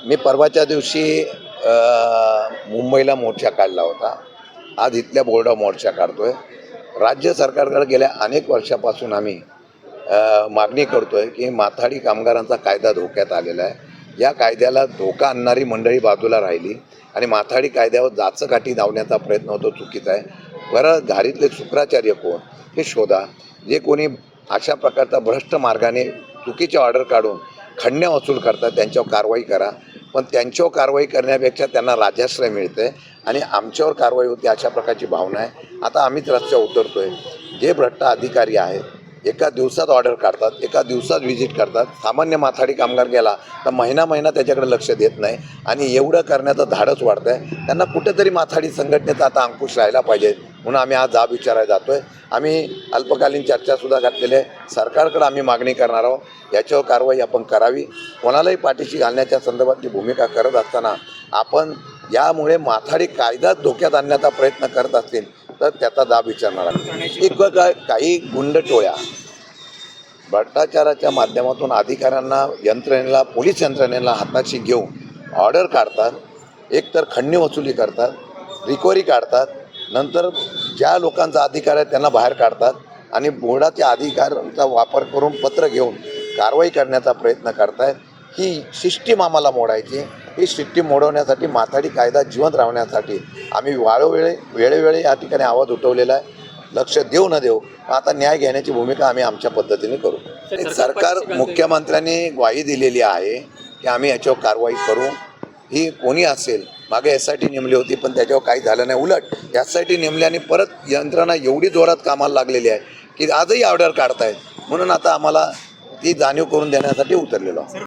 मी परवाच्या दिवशी मुंबईला मोर्चा काढला होता. आज इथल्या बोर्डावर मोर्चा काढतोय. राज्य सरकारकडे गेल्या अनेक वर्षापासून आम्ही मागणी करतोय की माथाडी कामगारांचा कायदा धोक्यात आलेला आहे. या कायद्याला धोका आणणारी मंडळी बाजूला राहिली आणि माथाडी कायद्यावर जाचकाठी धावण्याचा प्रयत्न होतो, चुकीचा आहे. बरं, धारीतले शुक्राचार्य कोण हे शोधा. जे कोणी अशा प्रकारचा भ्रष्ट मार्गाने चुकीचे ऑर्डर काढून खंडण्या वसूल करतात त्यांच्यावर कारवाई करा. पण त्यांच्यावर कारवाई करण्यापेक्षा त्यांना राजाश्रय मिळते आणि आमच्यावर कारवाई होते अशा प्रकारची भावना आहे. आता आम्हीच रस्त्यावर उतरतोय. जे भ्रष्ट अधिकारी आहेत एका दिवसात ऑर्डर काढतात, एका दिवसात व्हिजिट करतात. सामान्य माथाडी कामगार गेला तर महिना त्याच्याकडे लक्ष देत नाही आणि एवढं करण्याचं धाडस वाढतं आहे. त्यांना कुठेतरी माथाडी संघटनेचा आता अंकुश राहिला पाहिजे म्हणून आम्ही आज जाब विचारायला जातो आहे. आम्ही अल्पकालीन चर्चासुद्धा घातलेली आहे. सरकारकडे आम्ही मागणी करणार आहोत, याच्यावर कारवाई आपण करावी. कोणालाही पाठीशी घालण्याच्या संदर्भातली भूमिका करत असताना आपण यामुळे माथाडी कायदा धोक्यात आणण्याचा प्रयत्न करत असतील तर त्याचा जाब विचारणार आहे. काही गुंड टोळ्या भ्रष्टाचाराच्या माध्यमातून अधिकाऱ्यांना, यंत्रणेला, पोलीस यंत्रणेला हाताशी घेऊन ऑर्डर काढतात. एकतर खंडणी वसुली करतात, रिकव्हरी काढतात, नंतर ज्या लोकांचा अधिकार आहे त्यांना बाहेर काढतात आणि बोर्डाच्या अधिकारांचा वापर करून पत्र घेऊन कारवाई करण्याचा प्रयत्न करतायत. ही सिस्टीम आम्हाला मोडायची. ही सिस्टीम मोडवण्यासाठी, माथाडी कायदा जिवंत राहण्यासाठी आम्ही वेळोवेळी या ठिकाणी आवाज उठवलेला आहे. लक्ष देऊ न देऊ आता न्याय घेण्याची भूमिका आम्ही आमच्या पद्धतीने करू. सरकार, मुख्यमंत्र्यांनी ग्वाही दिलेली आहे की आम्ही याच्यावर कारवाई करू. ही कोणी असेल, मागे SIT नेमली होती पण त्याच्यावर काही झालं नाही. उलट SIT नेमल्याने परत यंत्रणा एवढी जोरात कामाला लागलेली आहे की आजही ऑर्डर काढतायत. म्हणून आता आम्हाला ती जाणीव करून देण्यासाठी उतरलेलो.